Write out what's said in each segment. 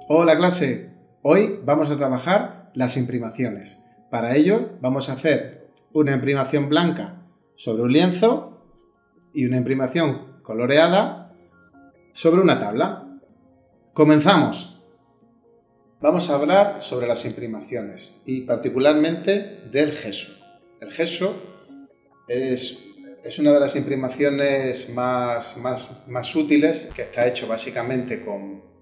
Hola clase, hoy vamos a trabajar las imprimaciones. Para ello vamos a hacer una imprimación blanca sobre un lienzo y una imprimación coloreada sobre una tabla. ¡Comenzamos! Vamos a hablar sobre las imprimaciones y particularmente del gesso. El gesso es una de las imprimaciones más útiles, que está hecho básicamente con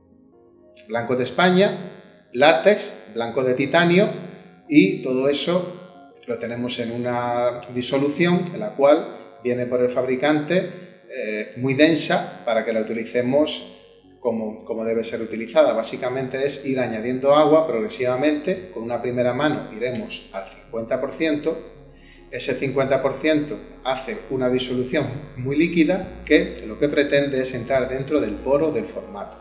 blanco de España, látex, blanco de titanio, y todo eso lo tenemos en una disolución en la cual viene por el fabricante muy densa para que la utilicemos como debe ser utilizada. Básicamente es ir añadiendo agua progresivamente. Con una primera mano iremos al 50%. Ese 50% hace una disolución muy líquida que lo que pretende es entrar dentro del poro del formato.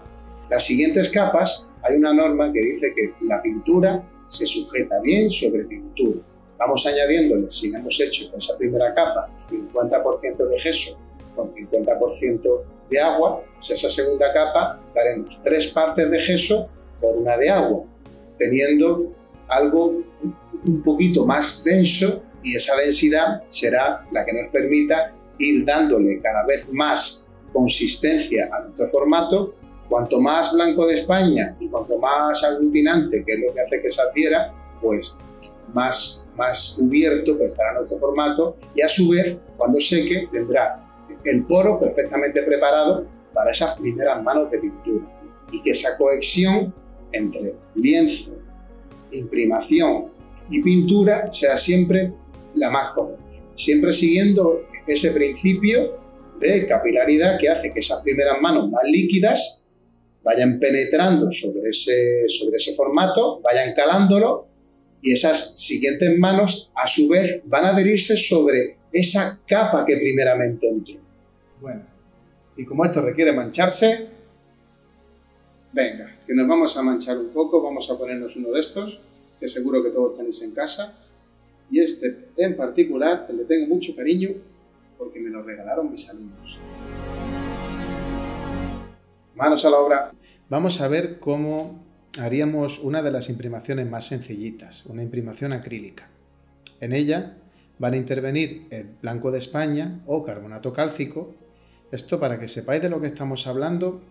Las siguientes capas, hay una norma que dice que la pintura se sujeta bien sobre pintura. Vamos añadiéndole, si hemos hecho con esa primera capa 50% de gesso con 50% de agua, pues esa segunda capa daremos 3 partes de gesso por 1 de agua, teniendo algo un poquito más denso, y esa densidad será la que nos permita ir dándole cada vez más consistencia a nuestro formato. Cuanto más blanco de España y cuanto más aglutinante, que es lo que hace que se adhiera, pues más cubierto estará nuestro formato, y a su vez, cuando seque, tendrá el poro perfectamente preparado para esas primeras manos de pintura, y que esa cohesión entre lienzo, imprimación y pintura sea siempre la más común, siempre siguiendo ese principio de capilaridad que hace que esas primeras manos más líquidas vayan penetrando sobre ese formato, vayan calándolo, y esas siguientes manos a su vez van a adherirse sobre esa capa que primeramente entró. Bueno, y como esto requiere mancharse, venga, que nos vamos a manchar un poco. Vamos a ponernos uno de estos, que seguro que todos tenéis en casa, y este en particular le tengo mucho cariño porque me lo regalaron mis alumnos. Manos a la obra. Vamos a ver cómo haríamos una de las imprimaciones más sencillitas, una imprimación acrílica. En ella van a intervenir el blanco de España o carbonato cálcico. Esto, para que sepáis de lo que estamos hablando,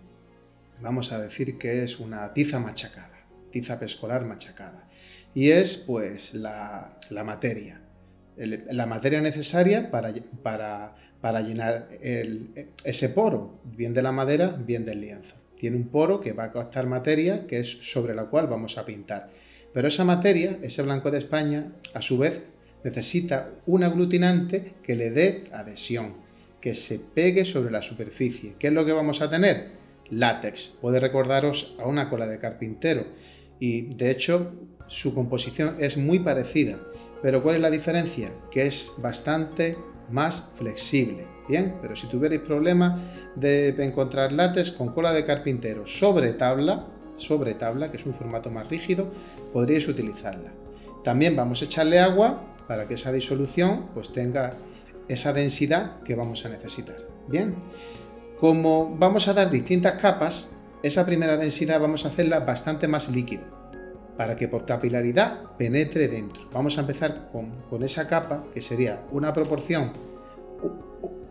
vamos a decir que es una tiza machacada, tiza pescolar machacada. Y es pues la materia necesaria para llenar ese poro, bien de la madera, bien del lienzo. Tiene un poro que va a captar materia, que es sobre la cual vamos a pintar. Pero esa materia, ese blanco de España, a su vez, necesita un aglutinante que le dé adhesión, que se pegue sobre la superficie. ¿Qué es lo que vamos a tener? Látex. Puede recordaros a una cola de carpintero, y de hecho su composición es muy parecida. Pero ¿cuál es la diferencia? Que es bastante más flexible. Bien, pero si tuvierais problema de encontrar látex con cola de carpintero sobre tabla, que es un formato más rígido, podríais utilizarla. También vamos a echarle agua para que esa disolución pues tenga esa densidad que vamos a necesitar. Bien, como vamos a dar distintas capas, esa primera densidad vamos a hacerla bastante más líquida, para que por capilaridad penetre dentro. Vamos a empezar con esa capa, que sería una proporción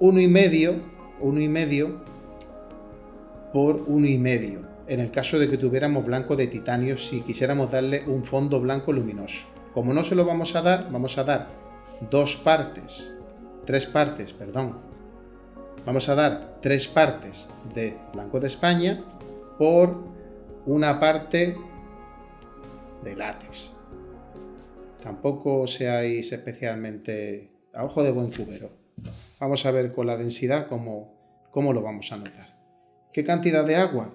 1,5 por 1,5, en el caso de que tuviéramos blanco de titanio, si quisiéramos darle un fondo blanco luminoso. Como no se lo vamos a dar 3 partes, vamos a dar 3 partes de blanco de España por 1 parte de látex. Tampoco seáis especialmente a ojo de buen cubero. Vamos a ver con la densidad cómo lo vamos a notar. ¿Qué cantidad de agua?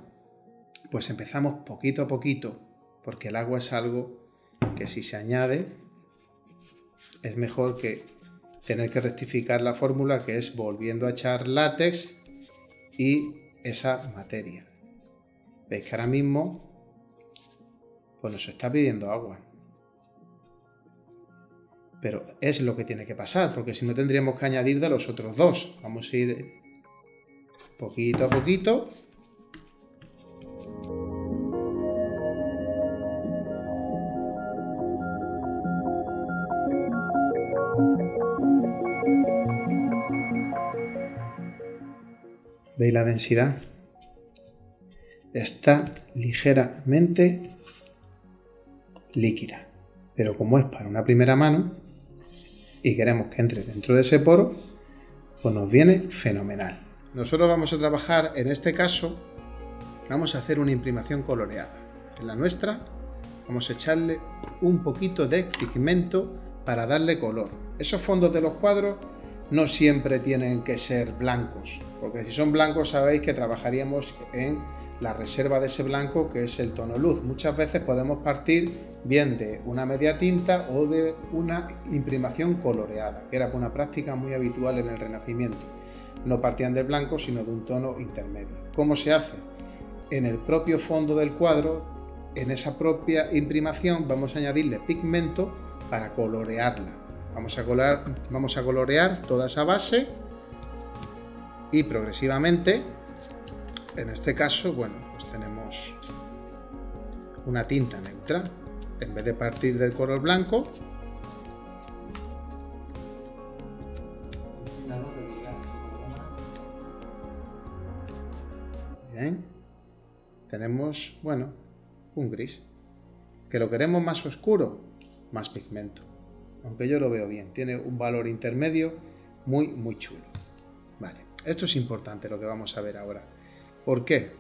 Pues empezamos poquito a poquito, porque el agua es algo que, si se añade, es mejor que tener que rectificar la fórmula, que es volviendo a echar látex y esa materia. Veis que ahora mismo pues nos está pidiendo agua. Pero es lo que tiene que pasar, porque si no tendríamos que añadir de los otros dos. Vamos a ir poquito a poquito ¿Veis la densidad? Está ligeramente líquida, pero como es para una primera mano y queremos que entre dentro de ese poro, pues nos viene fenomenal. Nosotros vamos a trabajar, en este caso, vamos a hacer una imprimación coloreada. En la nuestra vamos a echarle un poquito de pigmento para darle color. Esos fondos de los cuadros no siempre tienen que ser blancos, porque si son blancos sabéis que trabajaríamos en la reserva de ese blanco, que es el tono luz. Muchas veces podemos partir bien de una media tinta o de una imprimación coloreada, que era una práctica muy habitual en el Renacimiento. No partían del blanco, sino de un tono intermedio. ¿Cómo se hace? En el propio fondo del cuadro, en esa propia imprimación, vamos a añadirle pigmento para colorearla. Vamos a colorear toda esa base y progresivamente, en este caso, bueno, pues tenemos una tinta neutra. En vez de partir del color blanco, bien, tenemos, bueno, un gris. ¿Que lo queremos más oscuro? Más pigmento. Aunque yo lo veo bien, tiene un valor intermedio muy chulo. Vale, esto es importante lo que vamos a ver ahora. ¿Por qué?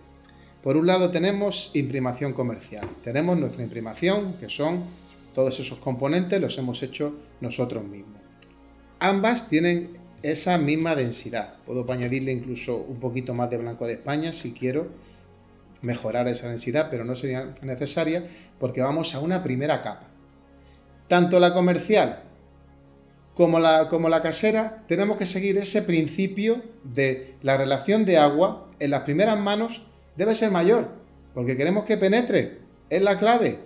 Por un lado tenemos imprimación comercial. Tenemos nuestra imprimación, que son todos esos componentes, los hemos hecho nosotros mismos. Ambas tienen esa misma densidad. Puedo añadirle incluso un poquito más de blanco de España si quiero mejorar esa densidad, pero no sería necesaria porque vamos a una primera capa. Tanto la comercial como la casera tenemos que seguir ese principio de la relación de agua en las primeras manos debe ser mayor, porque queremos que penetre, es la clave.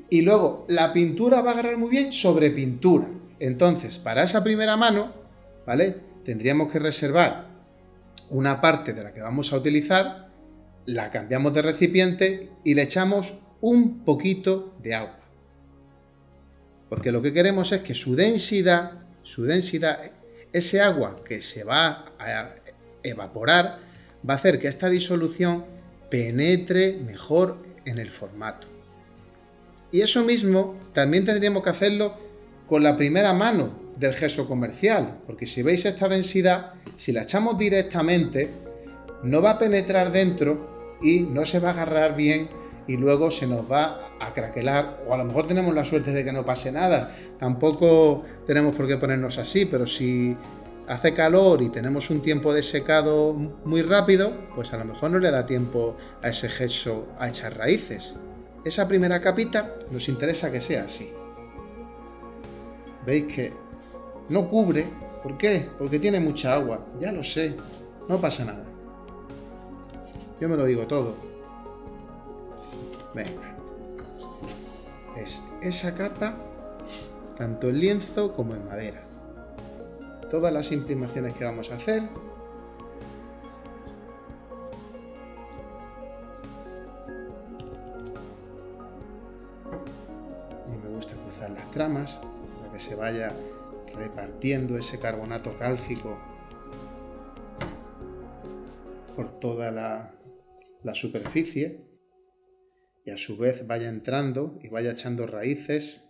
Y luego la pintura va a agarrar muy bien sobre pintura. Entonces, para esa primera mano, ¿vale? Tendríamos que reservar una parte de la que vamos a utilizar, la cambiamos de recipiente y le echamos un poquito de agua. Porque lo que queremos es que su densidad, ese agua que se va a evaporar, va a hacer que esta disolución penetre mejor en el formato. Y eso mismo también tendríamos que hacerlo con la primera mano del gesso comercial, porque si veis esta densidad, si la echamos directamente, no va a penetrar dentro y no se va a agarrar bien y luego se nos va a craquelar, o a lo mejor tenemos la suerte de que no pase nada. Tampoco tenemos por qué ponernos así, pero si hace calor y tenemos un tiempo de secado muy rápido, pues a lo mejor no le da tiempo a ese gesso a echar raíces. Esa primera capita nos interesa que sea así. ¿Veis que no cubre? ¿Por qué? Porque tiene mucha agua. Ya lo sé, no pasa nada. Yo me lo digo todo. Venga. Es esa capa, tanto en lienzo como en madera. Todas las imprimaciones que vamos a hacer, y me gusta cruzar las tramas para que se vaya repartiendo ese carbonato cálcico por toda la superficie y a su vez vaya entrando y vaya echando raíces,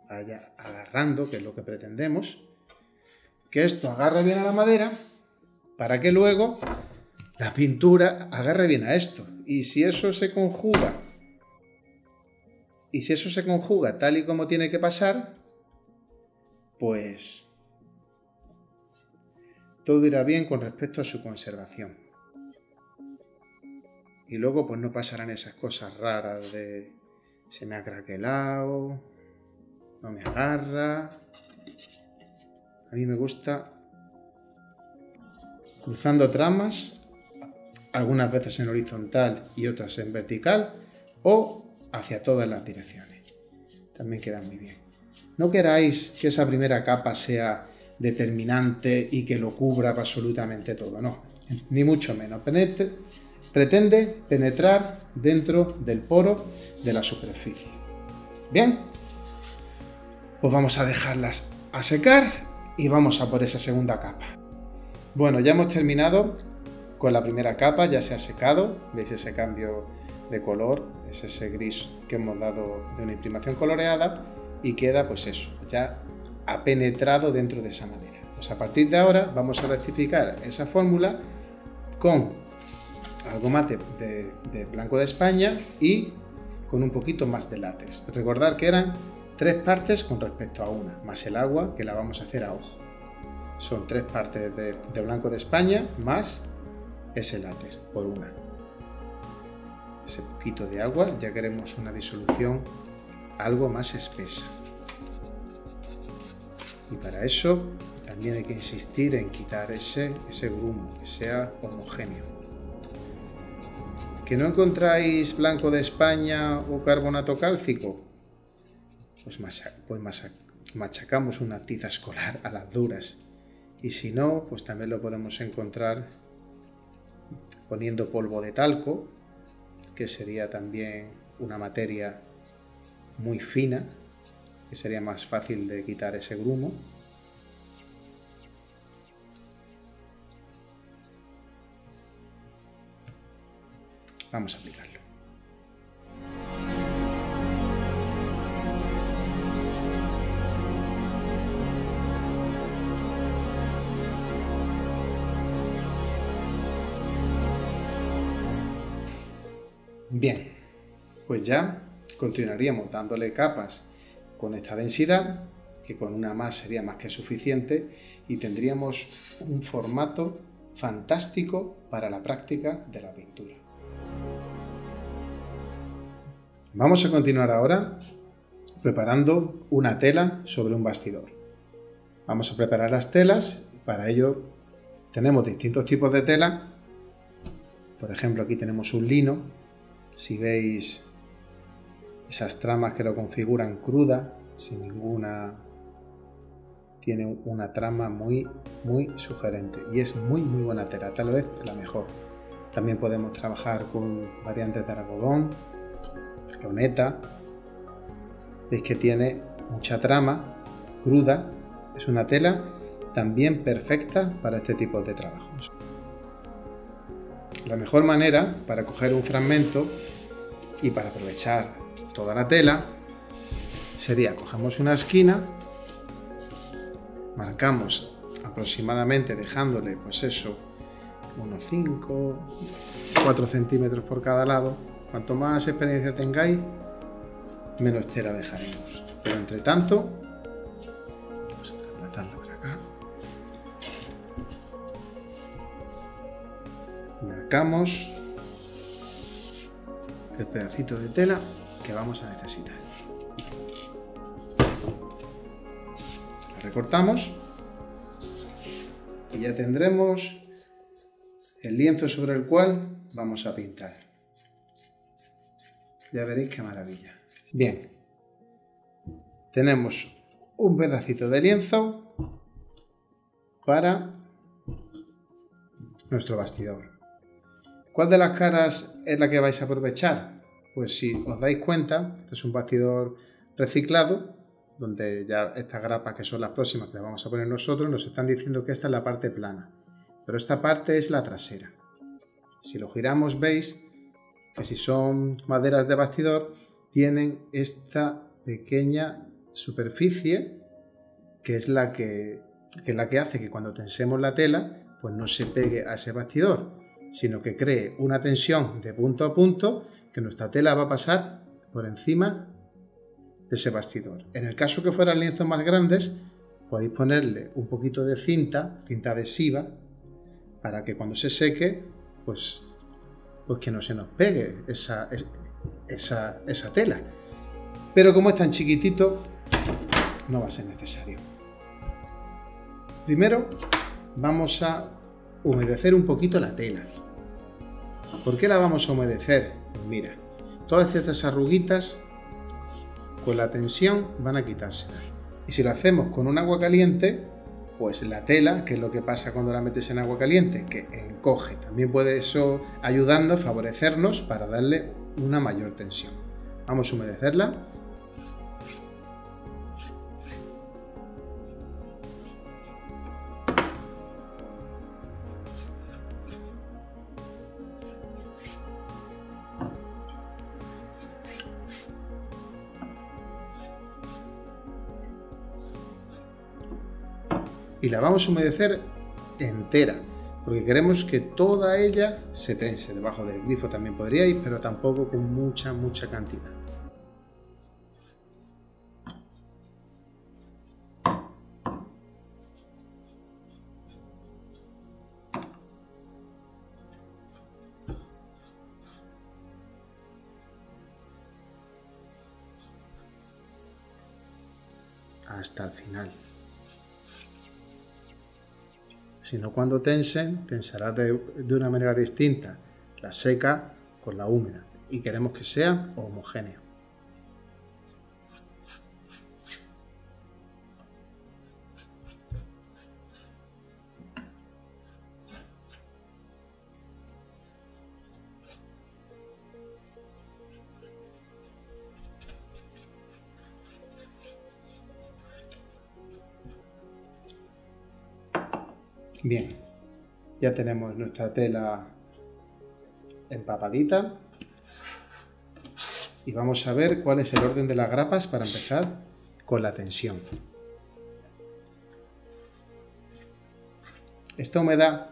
vaya agarrando, que es lo que pretendemos, que esto agarre bien a la madera para que luego la pintura agarre bien a esto. Y si eso se conjuga, tal y como tiene que pasar, pues todo irá bien con respecto a su conservación. Y luego pues no pasarán esas cosas raras de se me ha craquelado, no me agarra. A mí me gusta cruzando tramas, algunas veces en horizontal y otras en vertical, o hacia todas las direcciones. También queda muy bien. No queráis que esa primera capa sea determinante y que lo cubra absolutamente todo, no, ni mucho menos. Pretende penetrar dentro del poro de la superficie. Bien, pues vamos a dejarlas a secar y vamos a por esa segunda capa. Bueno, ya hemos terminado con la primera capa, ya se ha secado, veis ese cambio de color, es ese gris que hemos dado de una imprimación coloreada y queda pues eso, ya ha penetrado dentro de esa madera. Pues a partir de ahora vamos a rectificar esa fórmula con algo más de blanco de España y con un poquito más de látex. Recordad que eran 3 partes con respecto a una, más el agua que la vamos a hacer a ojo. Son 3 partes de blanco de España más ese látex por una. Ese poquito de agua, ya queremos una disolución algo más espesa. Y para eso también hay que insistir en quitar ese grumo, que sea homogéneo. ¿Que no encontráis blanco de España o carbonato cálcico? Pues machacamos una tiza escolar a las duras. Y si no, pues también lo podemos encontrar poniendo polvo de talco, que sería también una materia muy fina, que sería más fácil de quitar ese grumo. Vamos a aplicarlo. Bien, pues ya continuaríamos dándole capas con esta densidad, que con una más sería más que suficiente, y tendríamos un formato fantástico para la práctica de la pintura. Vamos a continuar ahora preparando una tela sobre un bastidor. Vamos a preparar las telas y para ello tenemos distintos tipos de tela. Por ejemplo, aquí tenemos un lino. Si veis esas tramas que lo configuran cruda, sin ninguna, tiene una trama muy sugerente y es muy buena tela, tal vez la mejor. También podemos trabajar con variantes de algodón, loneta. Veis que tiene mucha trama cruda, es una tela también perfecta para este tipo de trabajos. La mejor manera para coger un fragmento y para aprovechar toda la tela sería cogemos una esquina, marcamos aproximadamente dejándole pues eso unos 4 centímetros por cada lado. Cuanto más experiencia tengáis, menos tela dejaremos. Pero entre tanto, vamos a trasladarlo por acá. Marcamos el pedacito de tela que vamos a necesitar. Lo recortamos y ya tendremos el lienzo sobre el cual vamos a pintar. Ya veréis qué maravilla. Bien, tenemos un pedacito de lienzo para nuestro bastidor. ¿Cuál de las caras es la que vais a aprovechar? Pues si os dais cuenta, este es un bastidor reciclado, donde ya estas grapas que son las próximas que las vamos a poner nosotros, nos están diciendo que esta es la parte plana, pero esta parte es la trasera. Si lo giramos veis que si son maderas de bastidor, tienen esta pequeña superficie que es la que hace que cuando tensemos la tela, pues no se pegue a ese bastidor, sino que cree una tensión de punto a punto que nuestra tela va a pasar por encima de ese bastidor. En el caso que fueran lienzos más grandes, podéis ponerle un poquito de cinta adhesiva, para que cuando se seque, pues que no se nos pegue esa tela. Pero como es tan chiquitito, no va a ser necesario. Primero vamos a humedecer un poquito la tela. ¿Por qué la vamos a humedecer? Pues mira, todas estas arruguitas con la tensión van a quitárselas. Y si lo hacemos con un agua caliente, pues la tela, que es lo que pasa cuando la metes en agua caliente, que encoge. También puede eso ayudarnos, favorecernos para darle una mayor tensión. Vamos a humedecerla. y la vamos a humedecer entera, porque queremos que toda ella se tense. Debajo del grifo también podría ir, pero tampoco con mucha cantidad. Hasta el final. Si no, cuando tensará de una manera distinta la seca con la húmeda, y queremos que sea homogéneo. Bien, ya tenemos nuestra tela empapadita y vamos a ver cuál es el orden de las grapas para empezar con la tensión. Esta humedad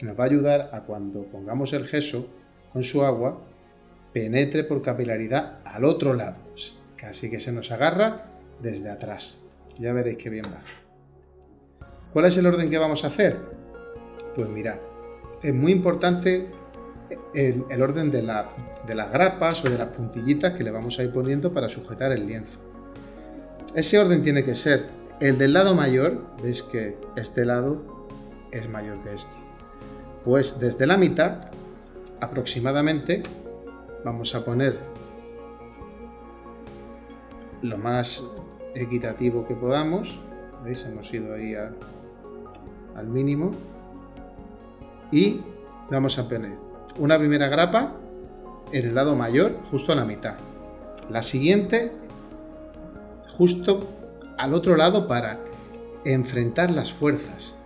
nos va a ayudar a cuando pongamos el gesso con su agua penetre por capilaridad al otro lado, casi que se nos agarra desde atrás. Ya veréis qué bien va. ¿Cuál es el orden que vamos a hacer? Pues mirad, es muy importante el orden de las grapas o de las puntillitas que le vamos a ir poniendo para sujetar el lienzo. Ese orden tiene que ser el del lado mayor. Veis que este lado es mayor que este. Pues desde la mitad aproximadamente vamos a poner lo más equitativo que podamos. ¿Veis? Hemos ido ahí al mínimo y vamos a poner una primera grapa en el lado mayor justo a la mitad, la siguiente justo al otro lado para enfrentar las fuerzas,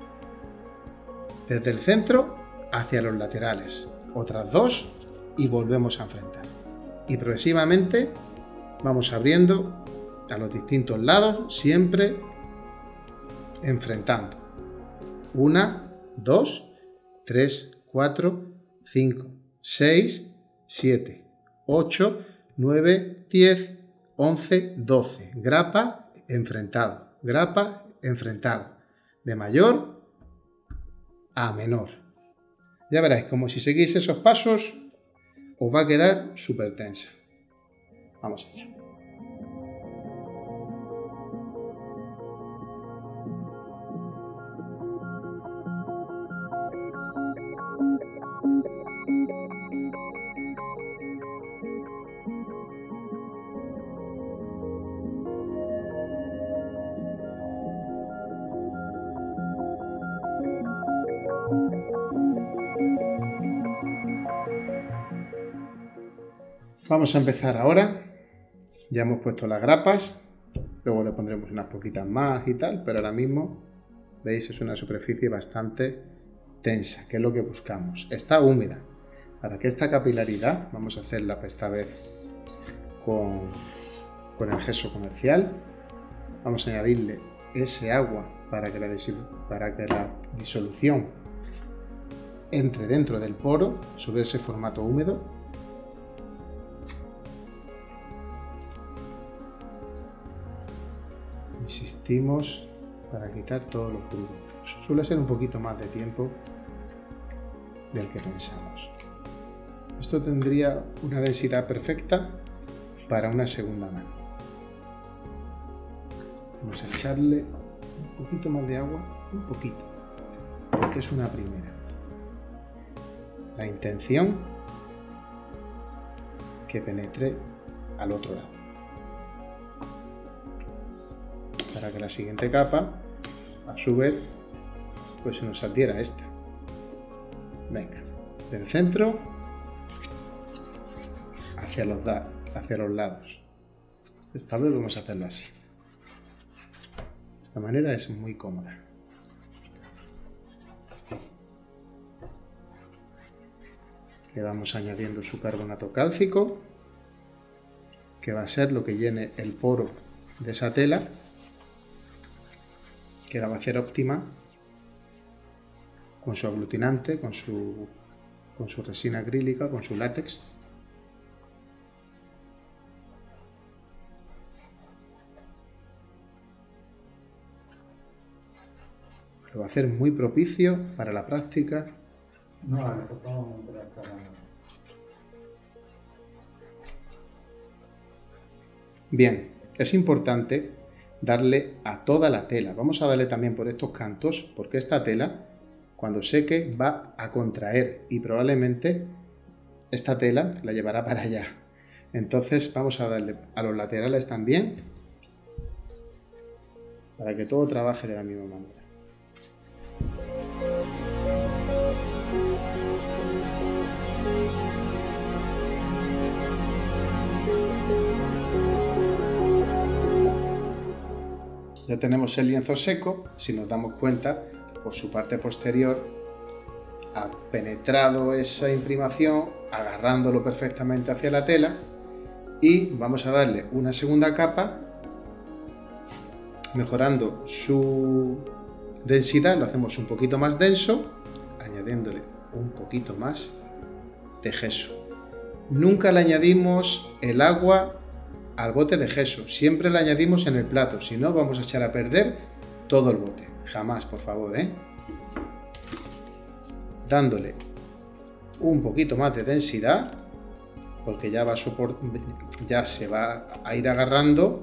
desde el centro hacia los laterales, otras dos y volvemos a enfrentar, y progresivamente vamos abriendo a los distintos lados, siempre enfrentando. 1, 2, 3, 4, 5, 6, 7, 8, 9, 10, 11, 12. Grapa, enfrentado. Grapa, enfrentado. De mayor a menor. Ya veréis, como si seguís esos pasos, os va a quedar súper tensa. Vamos allá. Vamos a empezar ahora. Ya hemos puesto las grapas, luego le pondremos unas poquitas más y tal, pero ahora mismo, veis, es una superficie bastante tensa, que es lo que buscamos. Está húmeda. Para que esta capilaridad, vamos a hacerla esta vez con el gesso comercial, vamos a añadirle ese agua para que la disolución entre dentro del poro sobre ese formato húmedo. Insistimos para quitar todos los grumos. Suele ser un poquito más de tiempo del que pensamos. Esto tendría una densidad perfecta para una segunda mano. Vamos a echarle un poquito más de agua, un poquito, porque es una primera. La intención que penetre al otro lado, para que la siguiente capa, a su vez, pues se nos adhiera esta. Venga, del centro hacia los lados. Esta vez vamos a hacerlo así. De esta manera es muy cómoda. Le vamos añadiendo su carbonato cálcico, que va a ser lo que llene el poro de esa tela, que la va a hacer óptima con su aglutinante, con su resina acrílica, con su látex. Lo va a hacer muy propicio para la práctica. Bien, es importante darle a toda la tela. Vamos a darle también por estos cantos, porque esta tela, cuando seque, va a contraer y probablemente esta tela la llevará para allá. Entonces vamos a darle a los laterales también, para que todo trabaje de la misma manera. Ya tenemos el lienzo seco. Si nos damos cuenta, por su parte posterior ha penetrado esa imprimación, agarrándolo perfectamente hacia la tela, y vamos a darle una segunda capa, mejorando su densidad. Lo hacemos un poquito más denso, añadiéndole un poquito más de gesso. Nunca le añadimos el agua al bote de gesso, siempre le añadimos en el plato, si no vamos a echar a perder todo el bote. Jamás, por favor, dándole un poquito más de densidad, porque ya se va a ir agarrando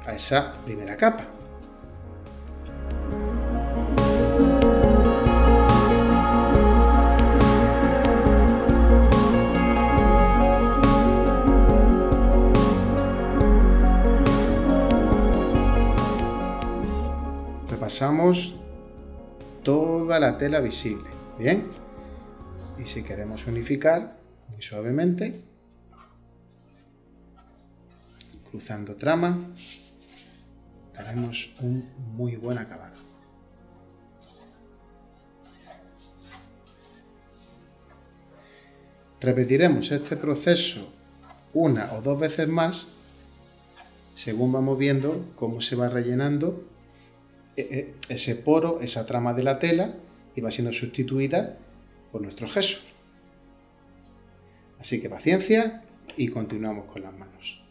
a esa primera capa. Repasamos toda la tela visible, bien, y si queremos unificar muy suavemente, cruzando trama, daremos un muy buen acabado. Repetiremos este proceso una o dos veces más, según vamos viendo cómo se va rellenando ese poro, esa trama de la tela, y va siendo sustituida por nuestro gesso. Así que paciencia y continuamos con las manos.